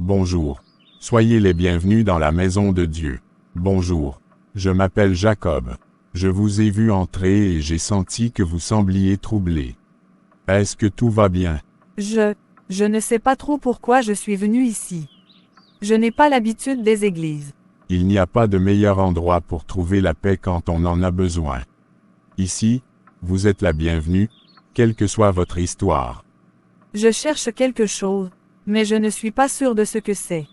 Bonjour. Soyez les bienvenus dans la maison de Dieu. Bonjour. Je m'appelle Jacob. Je vous ai vu entrer et j'ai senti que vous sembliez troublé. Est-ce que tout va bien? Je ne sais pas trop pourquoi je suis venu ici. Je n'ai pas l'habitude des églises. Il n'y a pas de meilleur endroit pour trouver la paix quand on en a besoin. Ici, vous êtes la bienvenue, quelle que soit votre histoire. Je cherche quelque chose, mais je ne suis pas sûr de ce que c'est.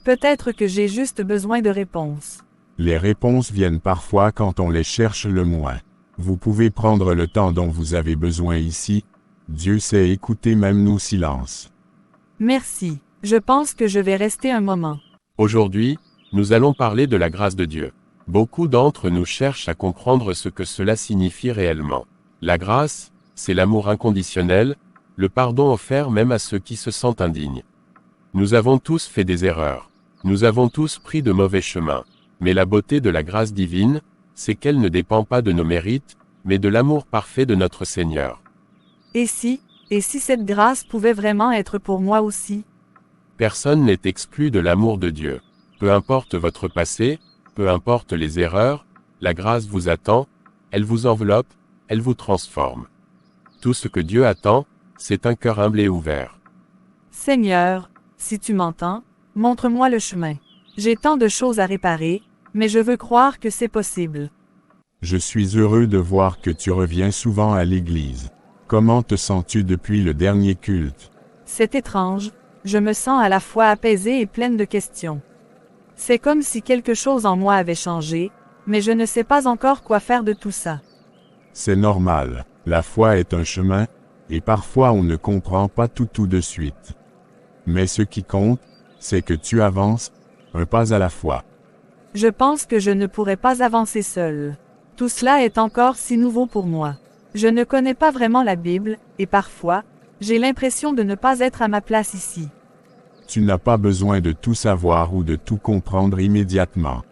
Peut-être que j'ai juste besoin de réponses. Les réponses viennent parfois quand on les cherche le moins. Vous pouvez prendre le temps dont vous avez besoin ici. Dieu sait écouter même nos silences. Merci. Je pense que je vais rester un moment. Aujourd'hui, nous allons parler de la grâce de Dieu. Beaucoup d'entre nous cherchent à comprendre ce que cela signifie réellement. La grâce, c'est l'amour inconditionnel, le pardon offert même à ceux qui se sentent indignes. Nous avons tous fait des erreurs. Nous avons tous pris de mauvais chemins. Mais la beauté de la grâce divine, c'est qu'elle ne dépend pas de nos mérites, mais de l'amour parfait de notre Seigneur. Et si cette grâce pouvait vraiment être pour moi aussi? Personne n'est exclu de l'amour de Dieu. Peu importe votre passé, peu importe les erreurs, la grâce vous attend, elle vous enveloppe, elle vous transforme. Tout ce que Dieu attend, c'est un cœur humble et ouvert. Seigneur, si tu m'entends, montre-moi le chemin. J'ai tant de choses à réparer, mais je veux croire que c'est possible. Je suis heureux de voir que tu reviens souvent à l'église. Comment te sens-tu depuis le dernier culte? C'est étrange, je me sens à la fois apaisée et pleine de questions. C'est comme si quelque chose en moi avait changé, mais je ne sais pas encore quoi faire de tout ça. C'est normal, la foi est un chemin, et parfois on ne comprend pas tout de suite. Mais ce qui compte, c'est que tu avances, un pas à la fois. Je pense que je ne pourrais pas avancer seule. Tout cela est encore si nouveau pour moi. Je ne connais pas vraiment la Bible, et parfois, j'ai l'impression de ne pas être à ma place ici. Tu n'as pas besoin de tout savoir ou de tout comprendre immédiatement.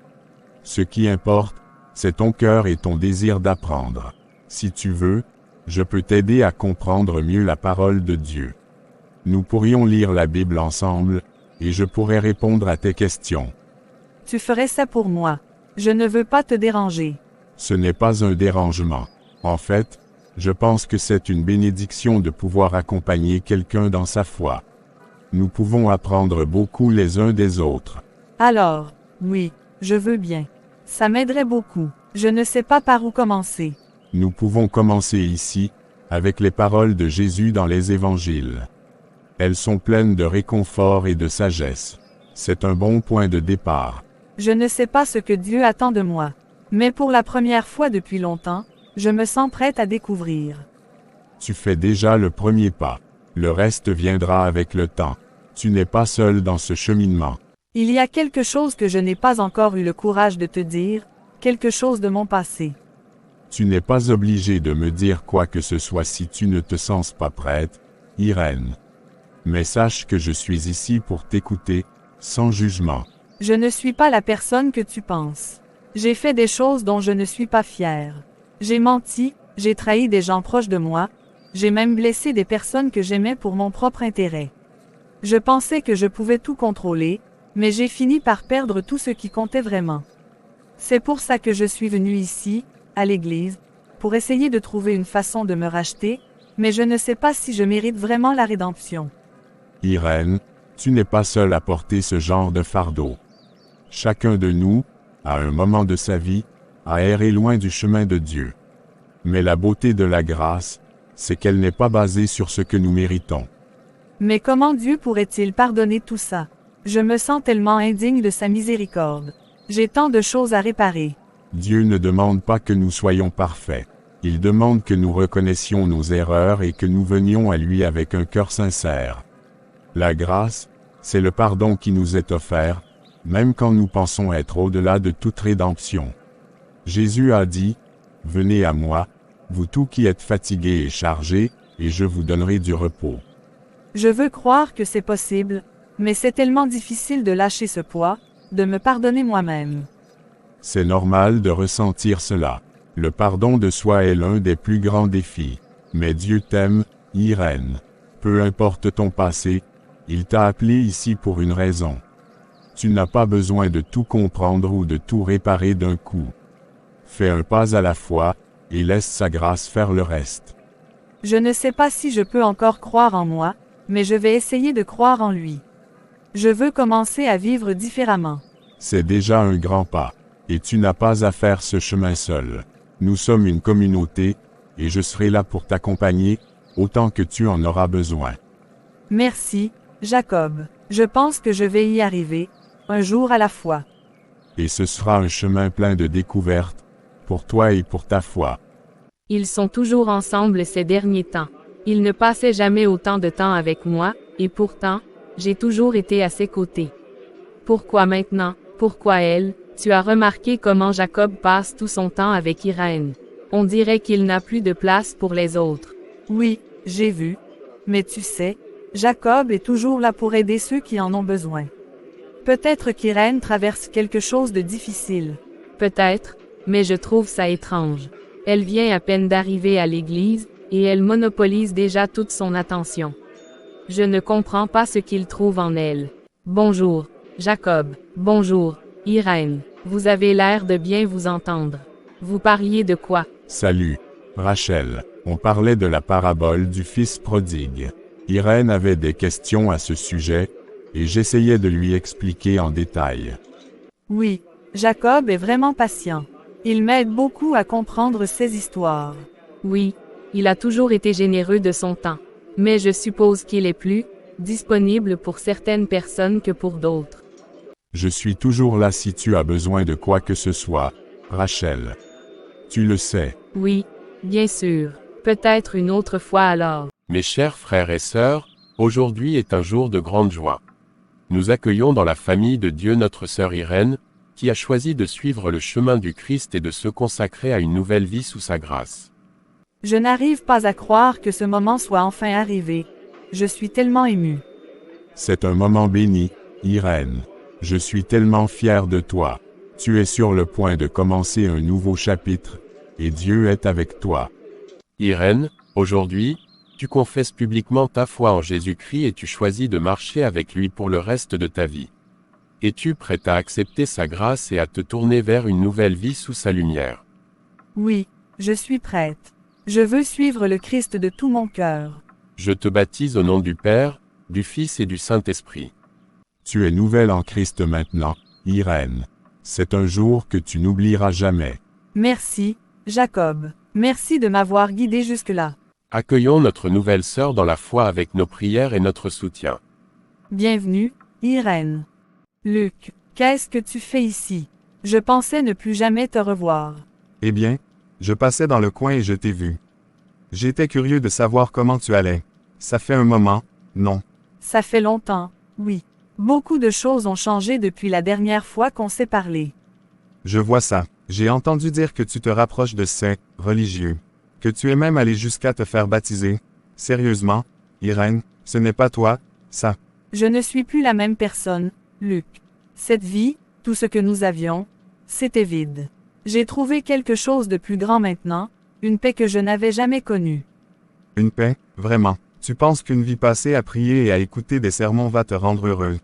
Ce qui importe, c'est ton cœur et ton désir d'apprendre. Si tu veux, je peux t'aider à comprendre mieux la parole de Dieu. Nous pourrions lire la Bible ensemble, et je pourrais répondre à tes questions. Tu ferais ça pour moi. Je ne veux pas te déranger. Ce n'est pas un dérangement. En fait, je pense que c'est une bénédiction de pouvoir accompagner quelqu'un dans sa foi. Nous pouvons apprendre beaucoup les uns des autres. Alors, oui, je veux bien. Ça m'aiderait beaucoup. Je ne sais pas par où commencer. Nous pouvons commencer ici, avec les paroles de Jésus dans les évangiles. Elles sont pleines de réconfort et de sagesse. C'est un bon point de départ. Je ne sais pas ce que Dieu attend de moi. Mais pour la première fois depuis longtemps, je me sens prête à découvrir. Tu fais déjà le premier pas. Le reste viendra avec le temps. Tu n'es pas seul dans ce cheminement. Il y a quelque chose que je n'ai pas encore eu le courage de te dire, quelque chose de mon passé. Tu n'es pas obligé de me dire quoi que ce soit si tu ne te sens pas prête, Irène. Mais sache que je suis ici pour t'écouter, sans jugement. Je ne suis pas la personne que tu penses. J'ai fait des choses dont je ne suis pas fière. J'ai menti, j'ai trahi des gens proches de moi, j'ai même blessé des personnes que j'aimais pour mon propre intérêt. Je pensais que je pouvais tout contrôler, mais j'ai fini par perdre tout ce qui comptait vraiment. C'est pour ça que je suis venue ici, à l'église, pour essayer de trouver une façon de me racheter, mais je ne sais pas si je mérite vraiment la rédemption. Irène, tu n'es pas seule à porter ce genre de fardeau. Chacun de nous, à un moment de sa vie, a erré loin du chemin de Dieu. Mais la beauté de la grâce, c'est qu'elle n'est pas basée sur ce que nous méritons. Mais comment Dieu pourrait-il pardonner tout ça? Je me sens tellement indigne de sa miséricorde. J'ai tant de choses à réparer. Dieu ne demande pas que nous soyons parfaits. Il demande que nous reconnaissions nos erreurs et que nous venions à lui avec un cœur sincère. La grâce, c'est le pardon qui nous est offert, même quand nous pensons être au-delà de toute rédemption. Jésus a dit, « Venez à moi, vous tous qui êtes fatigués et chargés, et je vous donnerai du repos. » Je veux croire que c'est possible, mais c'est tellement difficile de lâcher ce poids, de me pardonner moi-même. C'est normal de ressentir cela. Le pardon de soi est l'un des plus grands défis. Mais Dieu t'aime, Irène. Peu importe ton passé, Il t'a appelé ici pour une raison. Tu n'as pas besoin de tout comprendre ou de tout réparer d'un coup. Fais un pas à la fois, et laisse sa grâce faire le reste. Je ne sais pas si je peux encore croire en moi, mais je vais essayer de croire en lui. Je veux commencer à vivre différemment. C'est déjà un grand pas, et tu n'as pas à faire ce chemin seul. Nous sommes une communauté, et je serai là pour t'accompagner, autant que tu en auras besoin. Merci, Jacob. Je pense que je vais y arriver, un jour à la fois. Et ce sera un chemin plein de découvertes, pour toi et pour ta foi. Ils sont toujours ensemble ces derniers temps. Ils ne passaient jamais autant de temps avec moi, et pourtant, j'ai toujours été à ses côtés. Pourquoi maintenant? Pourquoi elle? Tu as remarqué comment Jacob passe tout son temps avec Irène. On dirait qu'il n'a plus de place pour les autres. Oui, j'ai vu. Mais tu sais, Jacob est toujours là pour aider ceux qui en ont besoin. Peut-être qu'Irène traverse quelque chose de difficile. Peut-être, mais je trouve ça étrange. Elle vient à peine d'arriver à l'église, et elle monopolise déjà toute son attention. Je ne comprends pas ce qu'il trouve en elle. Bonjour, Jacob. Bonjour, Irène. Vous avez l'air de bien vous entendre. Vous parliez de quoi? Salut, Rachel. On parlait de la parabole du fils prodigue. Irène avait des questions à ce sujet, et j'essayais de lui expliquer en détail. Oui, Jacob est vraiment patient. Il m'aide beaucoup à comprendre ces histoires. Oui, il a toujours été généreux de son temps. Mais je suppose qu'il est plus disponible pour certaines personnes que pour d'autres. Je suis toujours là si tu as besoin de quoi que ce soit, Rachel. Tu le sais. Oui, bien sûr. Peut-être une autre fois alors. Mes chers frères et sœurs, aujourd'hui est un jour de grande joie. Nous accueillons dans la famille de Dieu notre sœur Irène, qui a choisi de suivre le chemin du Christ et de se consacrer à une nouvelle vie sous sa grâce. Je n'arrive pas à croire que ce moment soit enfin arrivé. Je suis tellement ému. C'est un moment béni, Irène. Je suis tellement fier de toi. Tu es sur le point de commencer un nouveau chapitre, et Dieu est avec toi. Irène, aujourd'hui, tu confesses publiquement ta foi en Jésus-Christ et tu choisis de marcher avec lui pour le reste de ta vie. Es-tu prête à accepter sa grâce et à te tourner vers une nouvelle vie sous sa lumière? Oui, je suis prête. Je veux suivre le Christ de tout mon cœur. Je te baptise au nom du Père, du Fils et du Saint-Esprit. Tu es nouvelle en Christ maintenant, Irène. C'est un jour que tu n'oublieras jamais. Merci, Jacob. Merci de m'avoir guidé jusque-là. Accueillons notre nouvelle sœur dans la foi avec nos prières et notre soutien. Bienvenue, Irène. Luc, qu'est-ce que tu fais ici? Je pensais ne plus jamais te revoir. Eh bien, je passais dans le coin et je t'ai vu. J'étais curieux de savoir comment tu allais. Ça fait un moment, non? Ça fait longtemps, oui. Beaucoup de choses ont changé depuis la dernière fois qu'on s'est parlé. Je vois ça. J'ai entendu dire que tu te rapproches de ces religieux. Que tu es même allé jusqu'à te faire baptiser. Sérieusement, Irène, ce n'est pas toi, ça. Je ne suis plus la même personne, Luc. Cette vie, tout ce que nous avions, c'était vide. J'ai trouvé quelque chose de plus grand maintenant, une paix que je n'avais jamais connue. Une paix, vraiment. Tu penses qu'une vie passée à prier et à écouter des sermons va te rendre heureux?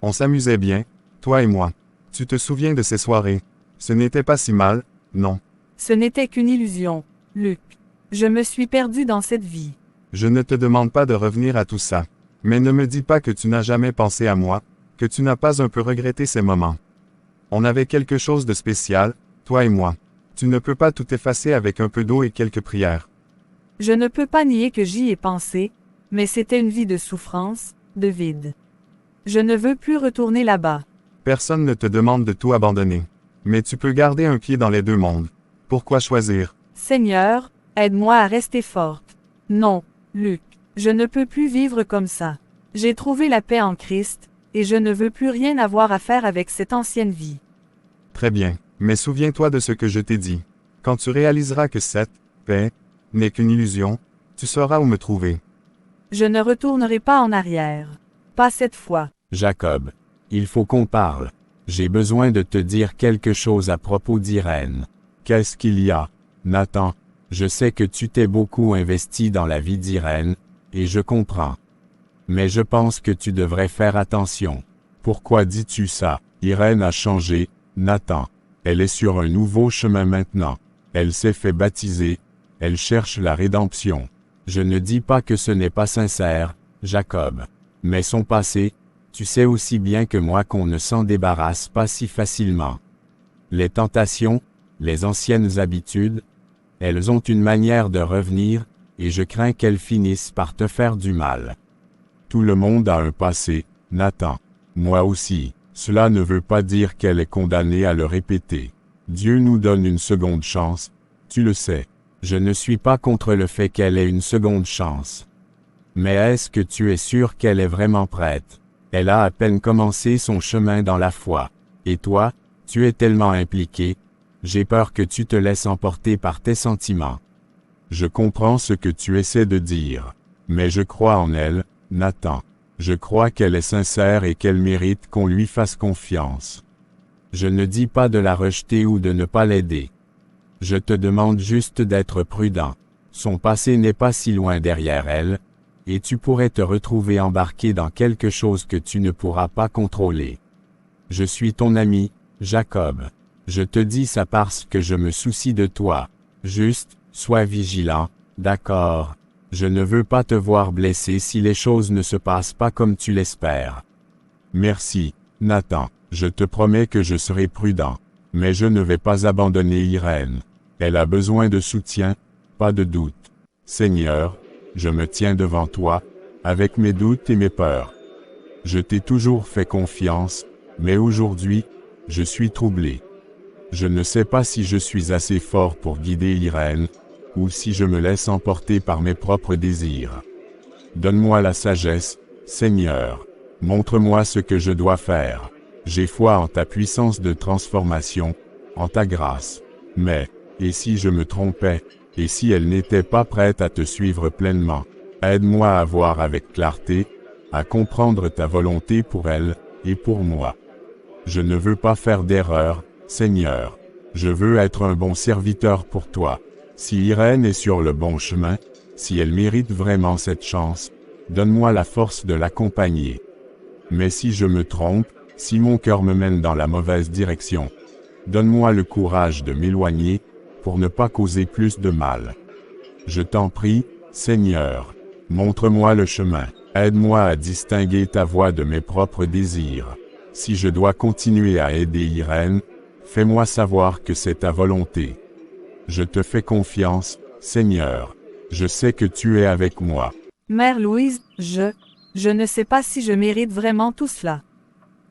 On s'amusait bien, toi et moi. Tu te souviens de ces soirées? Ce n'était pas si mal, non. Ce n'était qu'une illusion, Luc. Je me suis perdu dans cette vie. Je ne te demande pas de revenir à tout ça. Mais ne me dis pas que tu n'as jamais pensé à moi, que tu n'as pas un peu regretté ces moments. On avait quelque chose de spécial, toi et moi. Tu ne peux pas tout effacer avec un peu d'eau et quelques prières. Je ne peux pas nier que j'y ai pensé, mais c'était une vie de souffrance, de vide. Je ne veux plus retourner là-bas. Personne ne te demande de tout abandonner. Mais tu peux garder un pied dans les deux mondes. Pourquoi choisir? Seigneur, aide-moi à rester forte. Non, Luc, je ne peux plus vivre comme ça. J'ai trouvé la paix en Christ, et je ne veux plus rien avoir à faire avec cette ancienne vie. Très bien, mais souviens-toi de ce que je t'ai dit. Quand tu réaliseras que cette paix n'est qu'une illusion, tu sauras où me trouver. Je ne retournerai pas en arrière. Pas cette fois. Jacob, il faut qu'on parle. J'ai besoin de te dire quelque chose à propos d'Irène. Qu'est-ce qu'il y a, Nathan? Je sais que tu t'es beaucoup investi dans la vie d'Irène, et je comprends. Mais je pense que tu devrais faire attention. Pourquoi dis-tu ça? Irène a changé, Nathan. Elle est sur un nouveau chemin maintenant. Elle s'est fait baptiser. Elle cherche la rédemption. Je ne dis pas que ce n'est pas sincère, Jacob. Mais son passé, tu sais aussi bien que moi qu'on ne s'en débarrasse pas si facilement. Les tentations, les anciennes habitudes, elles ont une manière de revenir, et je crains qu'elles finissent par te faire du mal. Tout le monde a un passé, Nathan. Moi aussi. Cela ne veut pas dire qu'elle est condamnée à le répéter. Dieu nous donne une seconde chance, tu le sais. Je ne suis pas contre le fait qu'elle ait une seconde chance. Mais est-ce que tu es sûr qu'elle est vraiment prête? Elle a à peine commencé son chemin dans la foi. Et toi, tu es tellement impliqué, j'ai peur que tu te laisses emporter par tes sentiments. Je comprends ce que tu essaies de dire. Mais je crois en elle, Nathan. Je crois qu'elle est sincère et qu'elle mérite qu'on lui fasse confiance. Je ne dis pas de la rejeter ou de ne pas l'aider. Je te demande juste d'être prudent. Son passé n'est pas si loin derrière elle, et tu pourrais te retrouver embarqué dans quelque chose que tu ne pourras pas contrôler. Je suis ton ami, Jacob. Je te dis ça parce que je me soucie de toi. Juste, sois vigilant, d'accord? Je ne veux pas te voir blessé si les choses ne se passent pas comme tu l'espères. Merci, Nathan. Je te promets que je serai prudent. Mais je ne vais pas abandonner Irène. Elle a besoin de soutien, pas de doute. Seigneur, je me tiens devant toi, avec mes doutes et mes peurs. Je t'ai toujours fait confiance, mais aujourd'hui, je suis troublé. Je ne sais pas si je suis assez fort pour guider Irène, ou si je me laisse emporter par mes propres désirs. Donne-moi la sagesse, Seigneur. Montre-moi ce que je dois faire. J'ai foi en ta puissance de transformation, en ta grâce. Mais, et si je me trompais, et si elle n'était pas prête à te suivre pleinement, aide-moi à voir avec clarté, à comprendre ta volonté pour elle, et pour moi. Je ne veux pas faire d'erreur, Seigneur. Je veux être un bon serviteur pour toi. Si Irène est sur le bon chemin, si elle mérite vraiment cette chance, donne-moi la force de l'accompagner. Mais si je me trompe, si mon cœur me mène dans la mauvaise direction, donne-moi le courage de m'éloigner, pour ne pas causer plus de mal. Je t'en prie, Seigneur, montre-moi le chemin, aide-moi à distinguer ta voix de mes propres désirs. Si je dois continuer à aider Irène, fais-moi savoir que c'est ta volonté. Je te fais confiance, Seigneur. Je sais que tu es avec moi. Mère Louise, je ne sais pas si je mérite vraiment tout cela.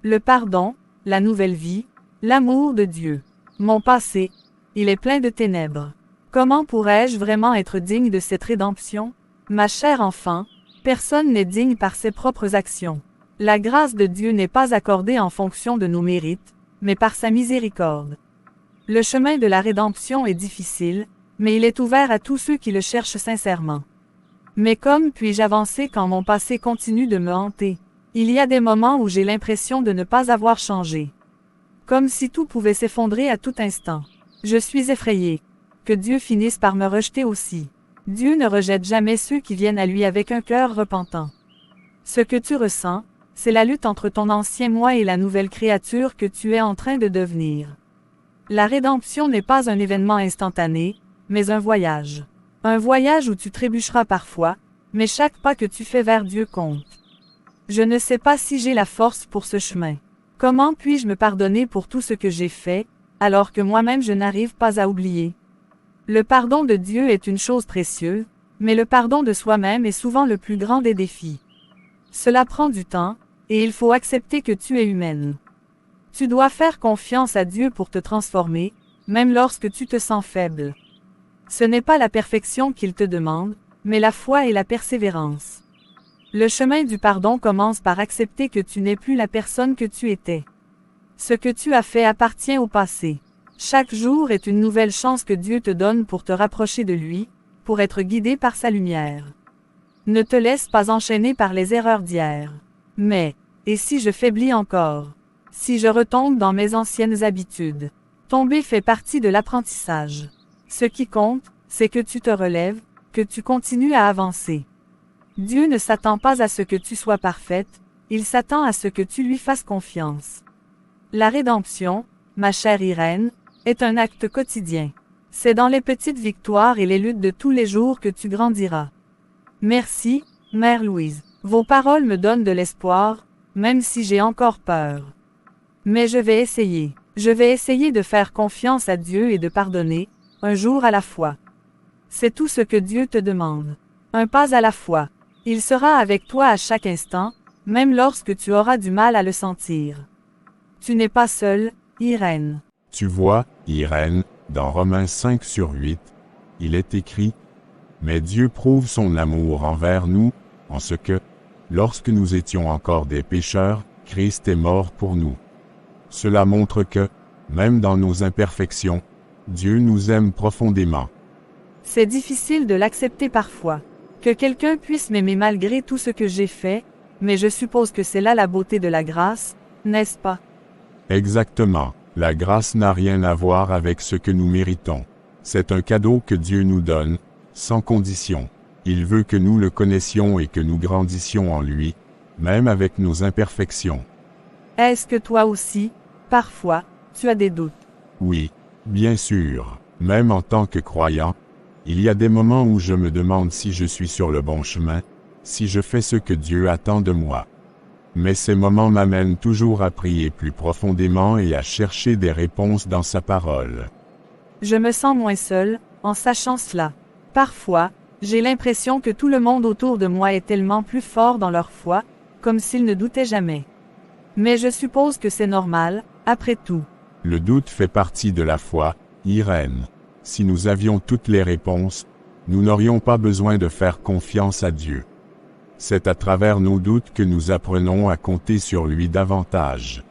Le pardon, la nouvelle vie, l'amour de Dieu. Mon passé, il est plein de ténèbres. Comment pourrais-je vraiment être digne de cette rédemption? Ma chère enfant, personne n'est digne par ses propres actions. La grâce de Dieu n'est pas accordée en fonction de nos mérites, mais par sa miséricorde. Le chemin de la rédemption est difficile, mais il est ouvert à tous ceux qui le cherchent sincèrement. Mais comme puis-je avancer quand mon passé continue de me hanter? Il y a des moments où j'ai l'impression de ne pas avoir changé. Comme si tout pouvait s'effondrer à tout instant. Je suis effrayé. Que Dieu finisse par me rejeter aussi. Dieu ne rejette jamais ceux qui viennent à lui avec un cœur repentant. Ce que tu ressens, c'est la lutte entre ton ancien moi et la nouvelle créature que tu es en train de devenir. La rédemption n'est pas un événement instantané, mais un voyage. Un voyage où tu trébucheras parfois, mais chaque pas que tu fais vers Dieu compte. Je ne sais pas si j'ai la force pour ce chemin. Comment puis-je me pardonner pour tout ce que j'ai fait, alors que moi-même je n'arrive pas à oublier? Le pardon de Dieu est une chose précieuse, mais le pardon de soi-même est souvent le plus grand des défis. Cela prend du temps, et il faut accepter que tu es humaine. Tu dois faire confiance à Dieu pour te transformer, même lorsque tu te sens faible. Ce n'est pas la perfection qu'il te demande, mais la foi et la persévérance. Le chemin du pardon commence par accepter que tu n'es plus la personne que tu étais. Ce que tu as fait appartient au passé. Chaque jour est une nouvelle chance que Dieu te donne pour te rapprocher de lui, pour être guidé par sa lumière. Ne te laisse pas enchaîner par les erreurs d'hier. Mais, et si je faiblis encore? Si je retombe dans mes anciennes habitudes? Tomber fait partie de l'apprentissage. Ce qui compte, c'est que tu te relèves, que tu continues à avancer. Dieu ne s'attend pas à ce que tu sois parfaite, il s'attend à ce que tu lui fasses confiance. La rédemption, ma chère Irène, est un acte quotidien. C'est dans les petites victoires et les luttes de tous les jours que tu grandiras. Merci, Mère Louise. Vos paroles me donnent de l'espoir, même si j'ai encore peur. Mais je vais essayer. Je vais essayer de faire confiance à Dieu et de pardonner, un jour à la fois. C'est tout ce que Dieu te demande. Un pas à la fois. Il sera avec toi à chaque instant, même lorsque tu auras du mal à le sentir. Tu n'es pas seule, Irène. Tu vois, Irène, dans Romains 5/8, il est écrit « Mais Dieu prouve son amour envers nous, en ce que, lorsque nous étions encore des pécheurs, Christ est mort pour nous. » Cela montre que, même dans nos imperfections, Dieu nous aime profondément. C'est difficile de l'accepter parfois. Que quelqu'un puisse m'aimer malgré tout ce que j'ai fait, mais je suppose que c'est là la beauté de la grâce, n'est-ce pas? Exactement. La grâce n'a rien à voir avec ce que nous méritons. C'est un cadeau que Dieu nous donne, sans condition. Il veut que nous le connaissions et que nous grandissions en lui, même avec nos imperfections. Est-ce que toi aussi, parfois, tu as des doutes? Oui, bien sûr. Même en tant que croyant, il y a des moments où je me demande si je suis sur le bon chemin, si je fais ce que Dieu attend de moi. Mais ces moments m'amènent toujours à prier plus profondément et à chercher des réponses dans sa parole. Je me sens moins seule, en sachant cela. Parfois, j'ai l'impression que tout le monde autour de moi est tellement plus fort dans leur foi, comme s'ils ne doutaient jamais. Mais je suppose que c'est normal, après tout. Le doute fait partie de la foi, Irène. Si nous avions toutes les réponses, nous n'aurions pas besoin de faire confiance à Dieu. C'est à travers nos doutes que nous apprenons à compter sur lui davantage.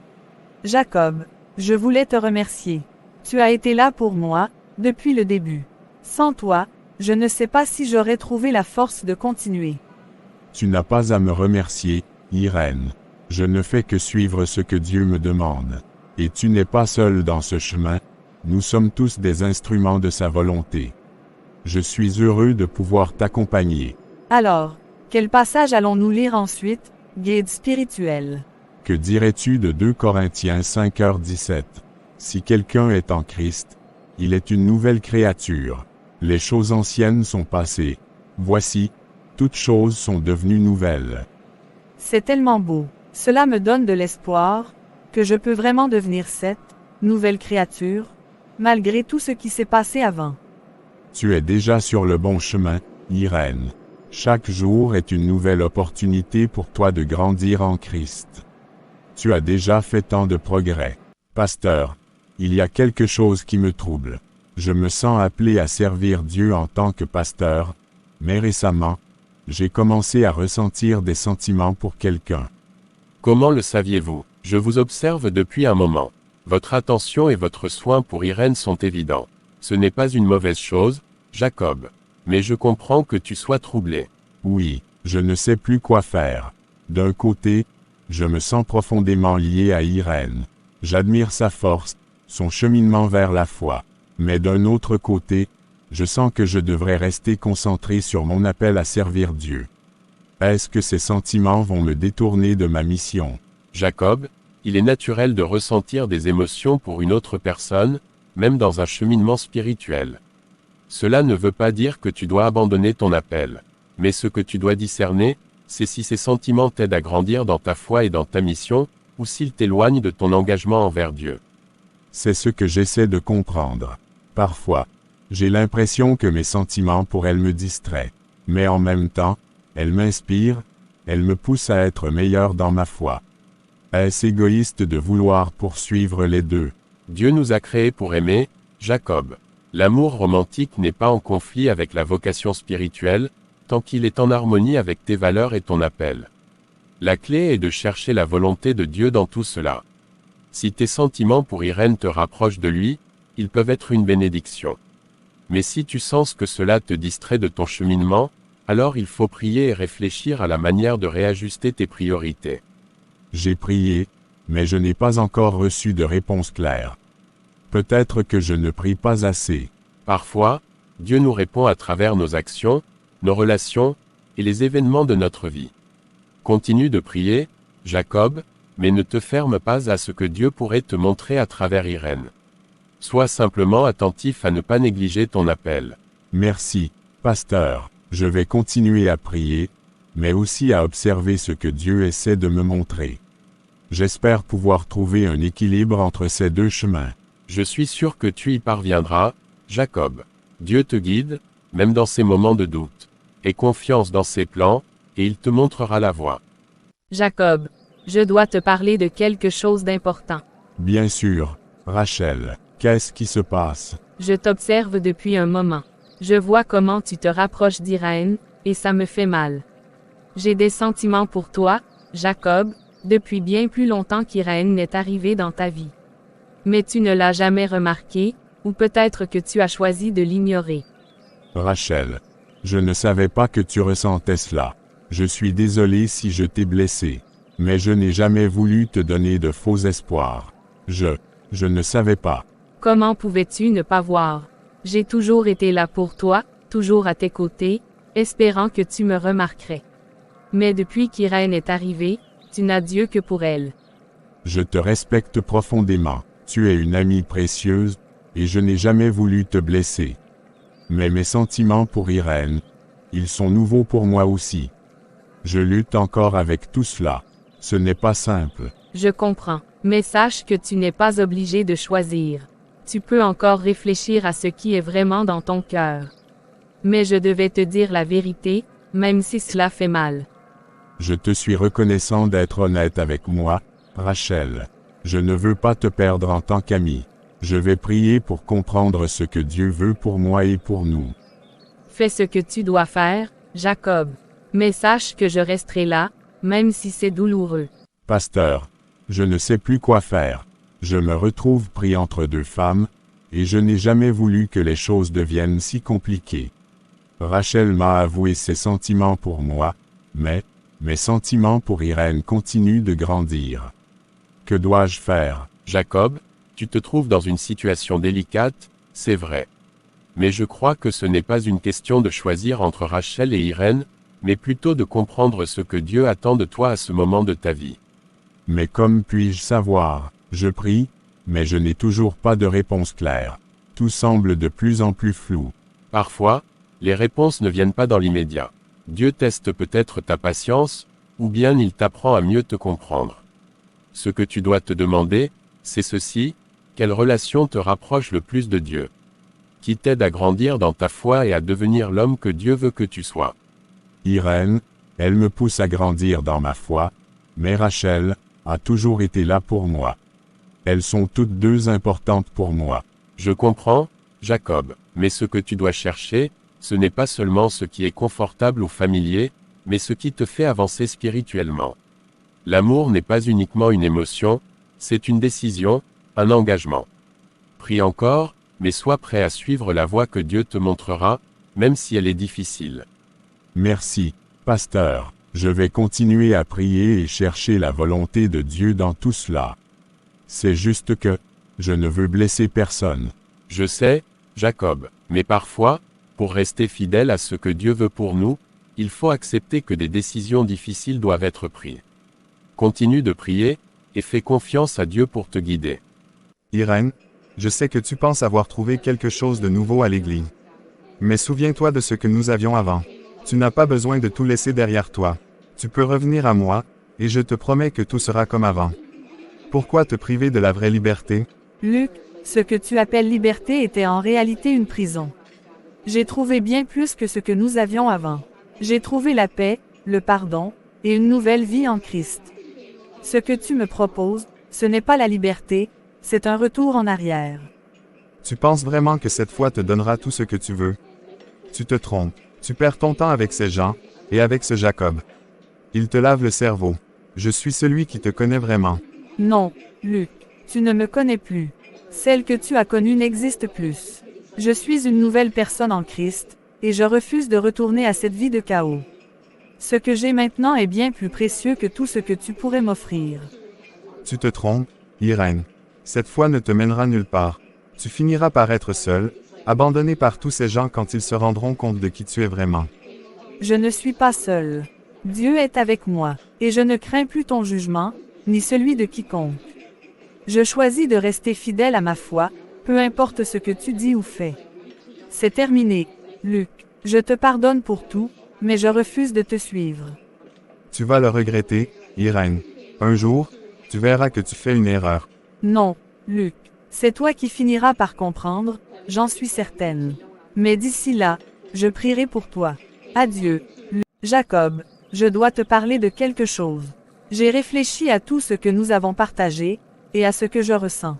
Jacob, je voulais te remercier. Tu as été là pour moi, depuis le début. Sans toi, je ne sais pas si j'aurais trouvé la force de continuer. Tu n'as pas à me remercier, Irène. Je ne fais que suivre ce que Dieu me demande. Et tu n'es pas seul dans ce chemin, nous sommes tous des instruments de sa volonté. Je suis heureux de pouvoir t'accompagner. Alors, quel passage allons-nous lire ensuite, guide spirituel? Que dirais-tu de 2 Corinthiens 5h17? Si quelqu'un est en Christ, il est une nouvelle créature. Les choses anciennes sont passées. Voici, toutes choses sont devenues nouvelles. C'est tellement beau. Cela me donne de l'espoir, que je peux vraiment devenir cette nouvelle créature, malgré tout ce qui s'est passé avant. Tu es déjà sur le bon chemin, Irène. Chaque jour est une nouvelle opportunité pour toi de grandir en Christ. Tu as déjà fait tant de progrès. Pasteur, il y a quelque chose qui me trouble. Je me sens appelé à servir Dieu en tant que pasteur, mais récemment, j'ai commencé à ressentir des sentiments pour quelqu'un. Comment le saviez-vous? Je vous observe depuis un moment. Votre attention et votre soin pour Irène sont évidents. Ce n'est pas une mauvaise chose, Jacob. Mais je comprends que tu sois troublé. Oui, je ne sais plus quoi faire. D'un côté, je me sens profondément lié à Irène. J'admire sa force, son cheminement vers la foi. Mais d'un autre côté, je sens que je devrais rester concentré sur mon appel à servir Dieu. Est-ce que ces sentiments vont me détourner de ma mission? Jacob, il est naturel de ressentir des émotions pour une autre personne, même dans un cheminement spirituel. Cela ne veut pas dire que tu dois abandonner ton appel. Mais ce que tu dois discerner, c'est si ces sentiments t'aident à grandir dans ta foi et dans ta mission, ou s'ils t'éloignent de ton engagement envers Dieu. C'est ce que j'essaie de comprendre. Parfois, j'ai l'impression que mes sentiments pour elle me distraient. Mais en même temps, elle m'inspire, elle me pousse à être meilleur dans ma foi. Est-ce égoïste de vouloir poursuivre les deux? Dieu nous a créés pour aimer, Jacob. L'amour romantique n'est pas en conflit avec la vocation spirituelle, tant qu'il est en harmonie avec tes valeurs et ton appel. La clé est de chercher la volonté de Dieu dans tout cela. Si tes sentiments pour Irène te rapprochent de lui, ils peuvent être une bénédiction. Mais si tu sens que cela te distrait de ton cheminement, alors il faut prier et réfléchir à la manière de réajuster tes priorités. J'ai prié, mais je n'ai pas encore reçu de réponse claire. Peut-être que je ne prie pas assez. Parfois, Dieu nous répond à travers nos actions, nos relations, et les événements de notre vie. Continue de prier, Jacob, mais ne te ferme pas à ce que Dieu pourrait te montrer à travers Irène. Sois simplement attentif à ne pas négliger ton appel. Merci, pasteur. Je vais continuer à prier, mais aussi à observer ce que Dieu essaie de me montrer. J'espère pouvoir trouver un équilibre entre ces deux chemins. Je suis sûr que tu y parviendras, Jacob. Dieu te guide, même dans ces moments de doute. Aie confiance dans ses plans, et il te montrera la voie. Jacob, je dois te parler de quelque chose d'important. Bien sûr, Rachel, qu'est-ce qui se passe? Je t'observe depuis un moment. Je vois comment tu te rapproches d'Irène, et ça me fait mal. J'ai des sentiments pour toi, Jacob, depuis bien plus longtemps qu'Irène n'est arrivée dans ta vie. Mais tu ne l'as jamais remarqué, ou peut-être que tu as choisi de l'ignorer. Rachel, je ne savais pas que tu ressentais cela. Je suis désolé si je t'ai blessé. Mais je n'ai jamais voulu te donner de faux espoirs. Je ne savais pas. Comment pouvais-tu ne pas voir? J'ai toujours été là pour toi, toujours à tes côtés, espérant que tu me remarquerais. Mais depuis qu'Irène est arrivée, tu n'as Dieu que pour elle. Je te respecte profondément. Tu es une amie précieuse, et je n'ai jamais voulu te blesser. Mais mes sentiments pour Irène, ils sont nouveaux pour moi aussi. Je lutte encore avec tout cela. Ce n'est pas simple. Je comprends, mais sache que tu n'es pas obligé de choisir. Tu peux encore réfléchir à ce qui est vraiment dans ton cœur. Mais je devais te dire la vérité, même si cela fait mal. Je te suis reconnaissant d'être honnête avec moi, Rachel. Je ne veux pas te perdre en tant qu'ami. Je vais prier pour comprendre ce que Dieu veut pour moi et pour nous. Fais ce que tu dois faire, Jacob. Mais sache que je resterai là, même si c'est douloureux. Pasteur, je ne sais plus quoi faire. Je me retrouve pris entre deux femmes, et je n'ai jamais voulu que les choses deviennent si compliquées. Rachel m'a avoué ses sentiments pour moi, mais mes sentiments pour Irène continuent de grandir. Que dois-je faire? Jacob, tu te trouves dans une situation délicate, c'est vrai. Mais je crois que ce n'est pas une question de choisir entre Rachel et Irène, mais plutôt de comprendre ce que Dieu attend de toi à ce moment de ta vie. Mais comme puis-je savoir? Je prie, mais je n'ai toujours pas de réponse claire. Tout semble de plus en plus flou. Parfois, les réponses ne viennent pas dans l'immédiat. Dieu teste peut-être ta patience, ou bien il t'apprend à mieux te comprendre. Ce que tu dois te demander, c'est ceci: quelle relation te rapproche le plus de Dieu? Qui t'aide à grandir dans ta foi et à devenir l'homme que Dieu veut que tu sois? Irène, elle me pousse à grandir dans ma foi, mais Rachel a toujours été là pour moi. Elles sont toutes deux importantes pour moi. Je comprends, Jacob, mais ce que tu dois chercher, ce n'est pas seulement ce qui est confortable ou familier, mais ce qui te fait avancer spirituellement. L'amour n'est pas uniquement une émotion, c'est une décision, un engagement. Prie encore, mais sois prêt à suivre la voie que Dieu te montrera, même si elle est difficile. Merci, pasteur. Je vais continuer à prier et chercher la volonté de Dieu dans tout cela. C'est juste que je ne veux blesser personne. Je sais, Jacob, mais parfois, pour rester fidèle à ce que Dieu veut pour nous, il faut accepter que des décisions difficiles doivent être prises. Continue de prier, et fais confiance à Dieu pour te guider. Irène, je sais que tu penses avoir trouvé quelque chose de nouveau à l'église. Mais souviens-toi de ce que nous avions avant. Tu n'as pas besoin de tout laisser derrière toi. Tu peux revenir à moi, et je te promets que tout sera comme avant. Pourquoi te priver de la vraie liberté? Luc, ce que tu appelles liberté était en réalité une prison. J'ai trouvé bien plus que ce que nous avions avant. J'ai trouvé la paix, le pardon, et une nouvelle vie en Christ. Ce que tu me proposes, ce n'est pas la liberté, c'est un retour en arrière. Tu penses vraiment que cette foi te donnera tout ce que tu veux? Tu te trompes. Tu perds ton temps avec ces gens, et avec ce Jacob. Il te lave le cerveau. Je suis celui qui te connaît vraiment. Non, Luc, tu ne me connais plus. Celle que tu as connue n'existe plus. Je suis une nouvelle personne en Christ, et je refuse de retourner à cette vie de chaos. Ce que j'ai maintenant est bien plus précieux que tout ce que tu pourrais m'offrir. Tu te trompes, Irène. Cette foi ne te mènera nulle part. Tu finiras par être seul, abandonné par tous ces gens quand ils se rendront compte de qui tu es vraiment. Je ne suis pas seul. Dieu est avec moi, et je ne crains plus ton jugement, ni celui de quiconque. Je choisis de rester fidèle à ma foi, peu importe ce que tu dis ou fais. C'est terminé, Luc. Je te pardonne pour tout, mais je refuse de te suivre. Tu vas le regretter, Irène. Un jour, tu verras que tu fais une erreur. Non, Luc. C'est toi qui finiras par comprendre, j'en suis certaine. Mais d'ici là, je prierai pour toi. Adieu, Luc. Jacob, je dois te parler de quelque chose. J'ai réfléchi à tout ce que nous avons partagé, et à ce que je ressens.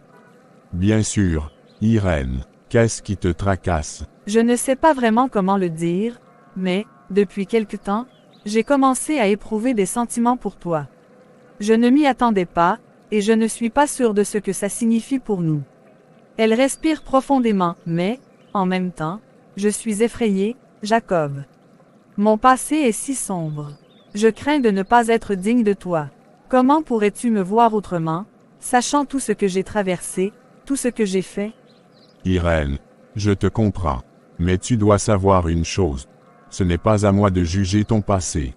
Bien sûr, Irène, qu'est-ce qui te tracasse? Je ne sais pas vraiment comment le dire, mais, depuis quelque temps, j'ai commencé à éprouver des sentiments pour toi. Je ne m'y attendais pas, et je ne suis pas sûre de ce que ça signifie pour nous. Elle respire profondément, mais, en même temps, je suis effrayée, Jacob. Mon passé est si sombre. Je crains de ne pas être digne de toi. Comment pourrais-tu me voir autrement, sachant tout ce que j'ai traversé, tout ce que j'ai fait? Irène, je te comprends. Mais tu dois savoir une chose. Ce n'est pas à moi de juger ton passé.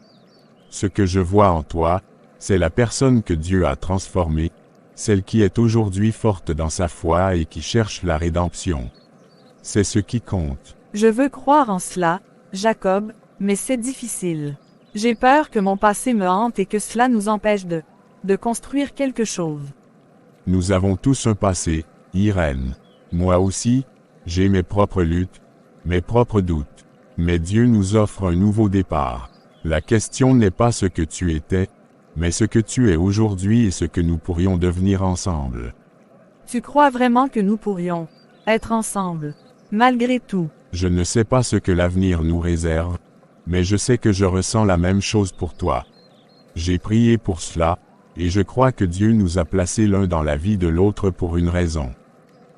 Ce que je vois en toi, c'est la personne que Dieu a transformée, celle qui est aujourd'hui forte dans sa foi et qui cherche la rédemption. C'est ce qui compte. Je veux croire en cela, Jacob, mais c'est difficile. J'ai peur que mon passé me hante et que cela nous empêche de construire quelque chose. Nous avons tous un passé, Irène. Moi aussi, j'ai mes propres luttes, mes propres doutes. Mais Dieu nous offre un nouveau départ. La question n'est pas ce que tu étais, mais ce que tu es aujourd'hui et ce que nous pourrions devenir ensemble. Tu crois vraiment que nous pourrions être ensemble, malgré tout? Je ne sais pas ce que l'avenir nous réserve, mais je sais que je ressens la même chose pour toi. J'ai prié pour cela, et je crois que Dieu nous a placés l'un dans la vie de l'autre pour une raison.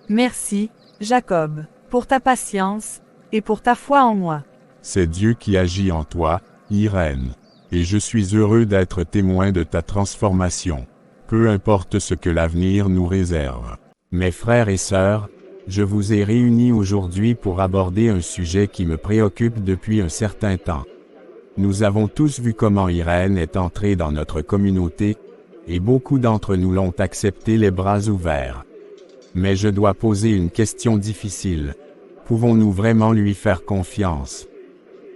Merci, Jacob, pour ta patience, et pour ta foi en moi. C'est Dieu qui agit en toi, Irène, et je suis heureux d'être témoin de ta transformation. Peu importe ce que l'avenir nous réserve. Mes frères et sœurs, je vous ai réunis aujourd'hui pour aborder un sujet qui me préoccupe depuis un certain temps. Nous avons tous vu comment Irène est entrée dans notre communauté, et beaucoup d'entre nous l'ont acceptée les bras ouverts. Mais je dois poser une question difficile. Pouvons-nous vraiment lui faire confiance?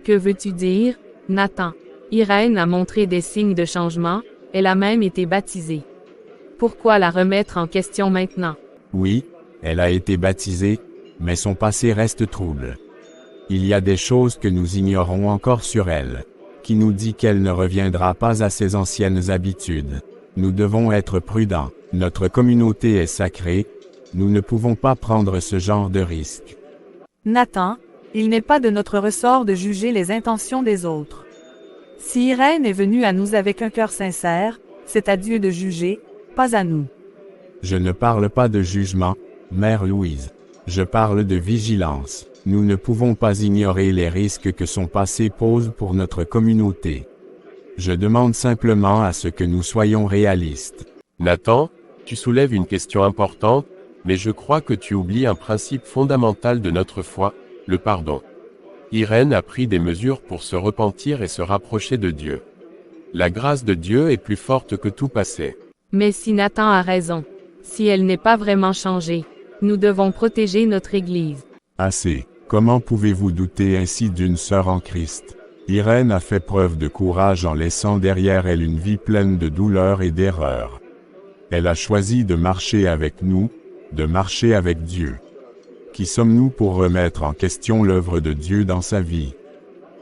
Que veux-tu dire, Nathan? Irène a montré des signes de changement, elle a même été baptisée. Pourquoi la remettre en question maintenant? Oui, elle a été baptisée, mais son passé reste trouble. Il y a des choses que nous ignorons encore sur elle, qui nous dit qu'elle ne reviendra pas à ses anciennes habitudes. Nous devons être prudents, notre communauté est sacrée, nous ne pouvons pas prendre ce genre de risque. Nathan, il n'est pas de notre ressort de juger les intentions des autres. Si Irène est venue à nous avec un cœur sincère, c'est à Dieu de juger, pas à nous. Je ne parle pas de jugement, Mère Louise. Je parle de vigilance. Nous ne pouvons pas ignorer les risques que son passé pose pour notre communauté. Je demande simplement à ce que nous soyons réalistes. Nathan, tu soulèves une question importante, mais je crois que tu oublies un principe fondamental de notre foi, le pardon. Irène a pris des mesures pour se repentir et se rapprocher de Dieu. La grâce de Dieu est plus forte que tout passé. Mais si Nathan a raison, si elle n'est pas vraiment changée, nous devons protéger notre Église. Assez. Comment pouvez-vous douter ainsi d'une sœur en Christ? Irène a fait preuve de courage en laissant derrière elle une vie pleine de douleurs et d'erreurs. Elle a choisi de marcher avec nous, de marcher avec Dieu. Qui sommes-nous pour remettre en question l'œuvre de Dieu dans sa vie?